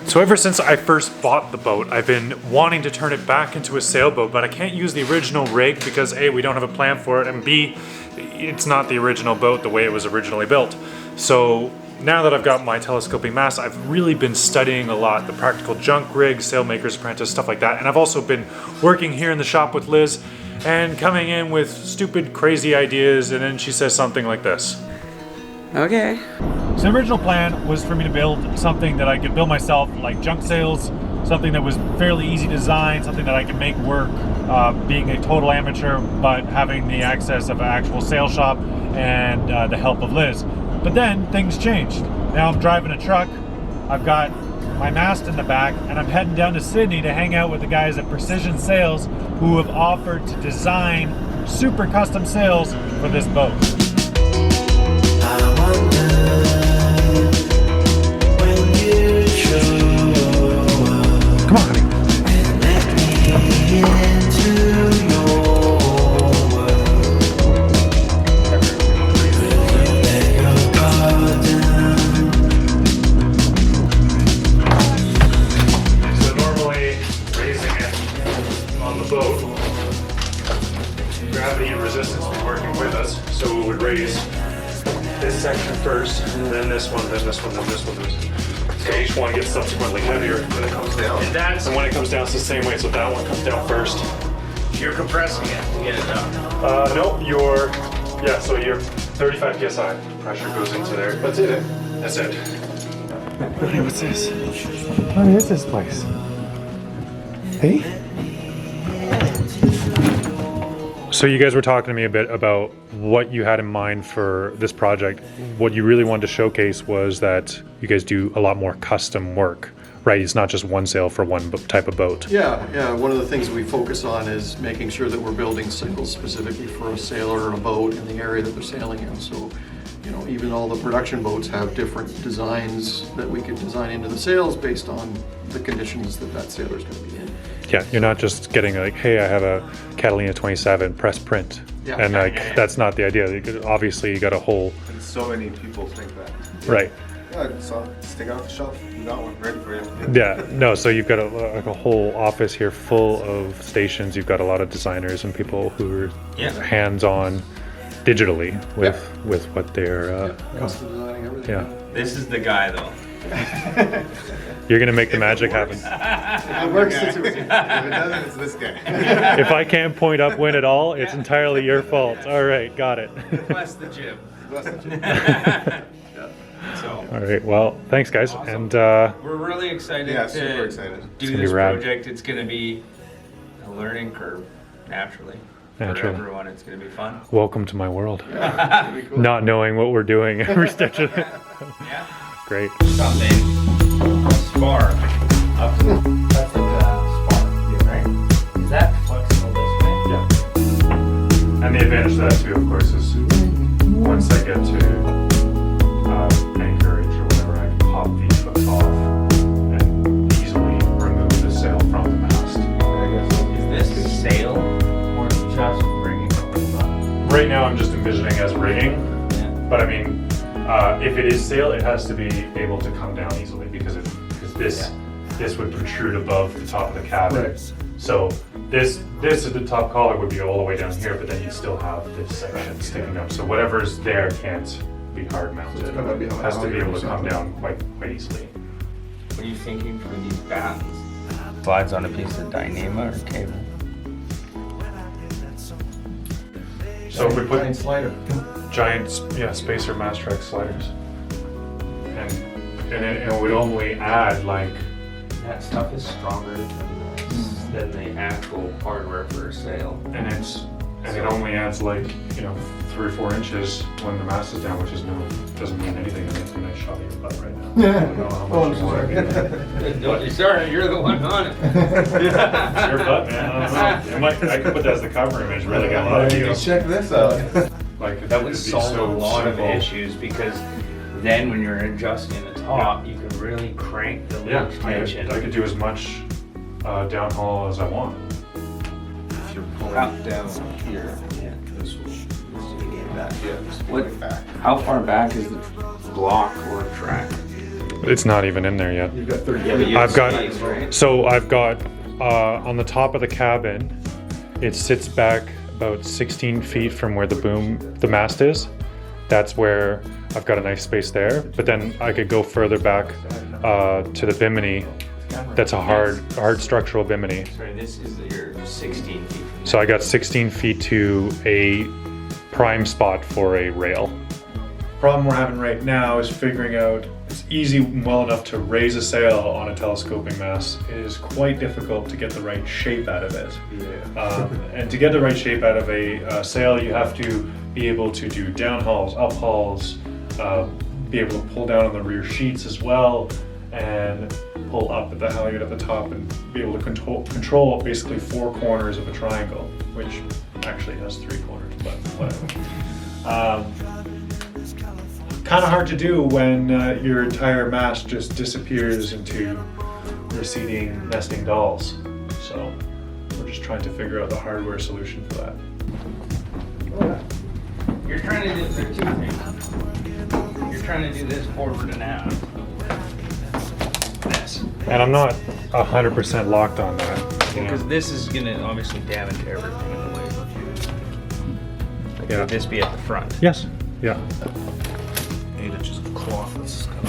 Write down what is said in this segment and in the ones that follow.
So ever since I first bought the boat, I've been wanting to turn it back into a sailboat, but I can't use the original rig because A, we don't have a plan for it, and B, it's not the original boat the way it was originally built. So now that I've got my telescoping mast, I've really been studying a lot, the practical junk rig, sailmaker's apprentice, stuff like that. And I've also been working here in the shop with Liz and coming in with stupid, crazy ideas, and then she says something like this. Okay. So the original plan was for me to build something that I could build myself, like junk sails, something that was fairly easy to design, something that I could make work, being a total amateur, but having the access of an actual sail shop and the help of Liz. But then things changed. Now I'm driving a truck, I've got my mast in the back, and I'm heading down to Sydney to hang out with the guys at Precision Sails who have offered to design super custom sails for this boat. Come on, honey. So normally raising it on the boat, gravity and resistance would be working with us, so we would raise this section first, then this one, then this one, then this one. So each one gets subsequently heavier when it comes down. And when it comes down, it's the same way. So that one comes down first. You're compressing it to get it up. No, so your 35 psi pressure goes into there. That's it. That's it. Hey, what's this? What is this place? Hey? So you guys were talking to me a bit about what you had in mind for this project. What you really wanted to showcase was that you guys do a lot more custom work, right? It's not just one sail for one type of boat. Yeah. One of the things we focus on is making sure that we're building sails specifically for a sailor or a boat in the area that they're sailing in. So, even all the production boats have different designs that we could design into the sails based on the conditions that sailor's going to be in. Yeah, you're not just getting like, hey, I have a Catalina 27 press print. Yeah. And that's not the idea. Obviously, you got a whole... And so many people think that. Right. Yeah, so just take it off the shelf. We got one ready for you. Yeah, no, so you've got a whole office here full of stations. You've got a lot of designers and people who are hands-on digitally with what they're... Custom designing everything. Yeah. This is the guy though. You're going to make the magic happen. It works. If it doesn't, it's this guy. If I can't point upwind at all, it's entirely your fault. All right, got it. Bless the jib. Bless you. So All right, well, thanks, guys. Awesome. And we're really excited Yeah, to super excited. do gonna this be rad. project. It's going to be a learning curve, naturally. For Naturally. everyone, it's going to be fun. welcome to my world. Pretty cool. Not knowing what we're doing every step of it. Yeah. Great. Something spar up to that's like a spar here, right? Is that flexible this way? Yeah. And the advantage of that too, of course, is once I get to anchorage or whatever, I can pop these hooks off and easily remove the sail from the mast. Is this a sail or just rigging? Right now, I'm just envisioning as rigging, Yeah. but I mean, if it is sail, it has to be able to come down easily because this would protrude above the top of the cabin. Right. So this is the top collar would be all the way down here, but then you'd still have this section sticking up. So whatever's there can't be hard mounted. it's gonna be It has to be able to come something. down quite easily. What are you thinking for these battens? Slides on a piece of Dyneema or cable? So if we put slider. giant, spacer mast track sliders, and it would only add like, That stuff is stronger than the actual hardware for a sail. and it only adds like 3 or 4 inches when the mast is down, which doesn't mean anything. And it's a nice shot of your butt right now. I don't know how much you want. Don't be sorry, you're the one on it. It's your butt, man. I don't know. I could put that as the cover image. Really got a lot of views. Check this out. Like That would solve a lot of issues because then when you're adjusting the top, you can really crank the Yeah, leech tension. I could do as much downhaul as I want. If you're pulling it down here, Yeah. this will get back. Yeah, just What- pull it back. How far back is the block or track? It's not even in there yet. You've got 30. Yeah, but you have I've got, space, right? so I've got, on the top of the cabin, it sits back about 16 feet from where the mast is. That's where I've got a nice space there. But then I could go further back to the bimini. That's a hard structural bimini. Sorry, this is your 16 feet. So I got 16 feet to a prime spot for a rail. Problem we're having right now is figuring out it's easy well enough to raise a sail on a telescoping mast. It is quite difficult to get the right shape out of it. And to get the right shape out of a sail, you have to be able to do downhauls, uphauls, be able to pull down on the rear sheets as well, and pull up at the halyard at the top and be able to control basically 4 corners of a triangle, which actually has 3 corners, but whatever. Kind of hard to do when your entire mast just disappears into receding nesting dolls. So we're just trying to figure out the hardware solution for that. You're trying to do there are 2 things. You're trying to do this forward and out. This. And I'm not 100% locked on that. You know? Because this is going to obviously damage everything in the way. Like, Yeah. would this be at the front? Yes. Yeah. 8 inches of cloth. This is kind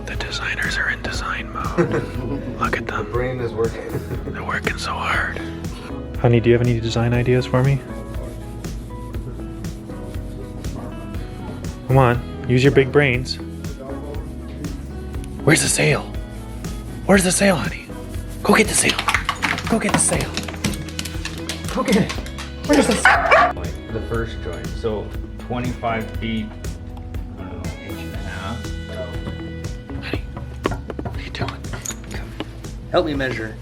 The designers are in design mode. Look at them. brain is working. They're working so hard. Honey, do you have any design ideas for me? Come on, use your big brains. Where's the sail? Where's the sail, honey? Go get the sail. Go get the sail. Go get it. Where's the sail? The first joint. So 25 feet, I don't know, inch and a half. Honey, what are you doing? Help me measure.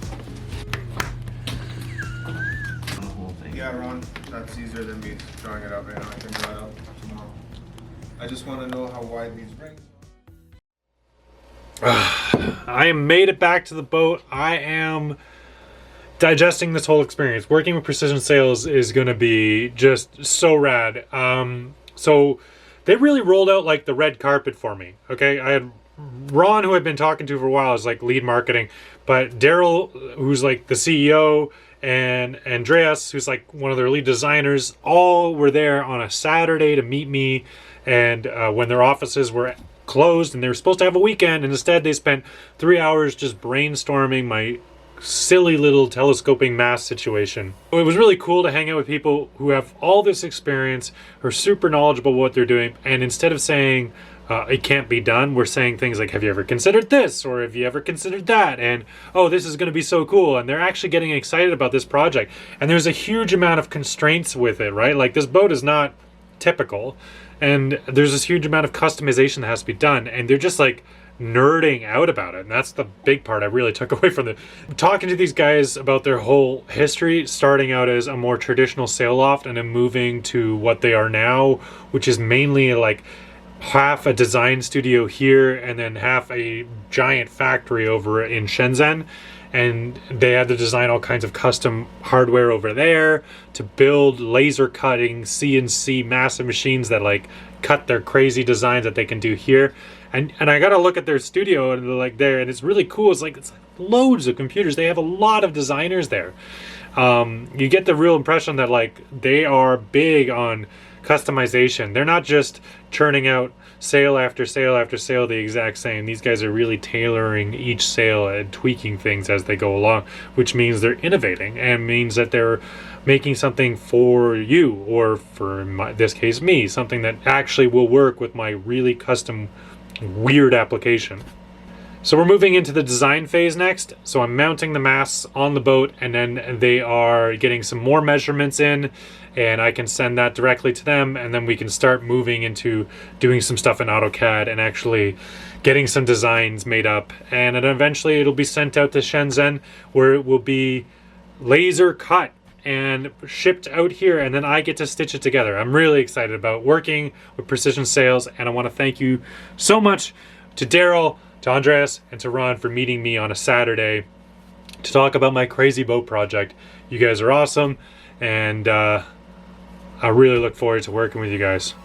Yeah, Ron, that's easier than me drawing it out right now. I can draw it out tomorrow. I just want to know how wide these rings are. I am made it back to the boat. I am digesting this whole experience. Working with Precision Sales is going to be just so rad. So they really rolled out like the red carpet for me. Okay, I had Ron, who I've been talking to for a while, is like lead marketing, but Daryl, who's like the CEO, and Andreas, who's like one of their lead designers, all were there on a Saturday to meet me, and when their offices were closed and they were supposed to have a weekend, and instead they spent 3 hours just brainstorming my silly little telescoping mast situation. It was really cool to hang out with people who have all this experience, who are super knowledgeable what they're doing, and instead of saying it can't be done, we're saying things like, have you ever considered this, or have you ever considered that, and oh, this is going to be so cool, and they're actually getting excited about this project. And there's a huge amount of constraints with it, right? Like, this boat is not typical, and there's this huge amount of customization that has to be done, and they're just like nerding out about it. And that's the big part I really took away from the talking to these guys about their whole history, starting out as a more traditional sail loft and then moving to what they are now, which is mainly like half a design studio here and then half a giant factory over in Shenzhen. And they had to design all kinds of custom hardware over there to build laser cutting CNC massive machines that like cut their crazy designs that they can do here. And I got to look at their studio and they're like there, and it's really cool. It's like loads of computers. They have a lot of designers there. You get the real impression that like they are big on customization. They're not just churning out sail after sail after sail the exact same. These guys are really tailoring each sail and tweaking things as they go along, which means they're innovating and means that they're making something for you, or for this case me, something that actually will work with my really custom weird application. So we're moving into the design phase next. So I'm mounting the masts on the boat, and then they are getting some more measurements in, and I can send that directly to them, and then we can start moving into doing some stuff in AutoCAD and actually getting some designs made up. And then eventually it'll be sent out to Shenzhen, where it will be laser cut and shipped out here, and then I get to stitch it together. I'm really excited about working with Precision Sales, and I want to thank you so much to Daryl, to Andreas, and to Ron for meeting me on a Saturday to talk about my crazy boat project. You guys are awesome, and I really look forward to working with you guys.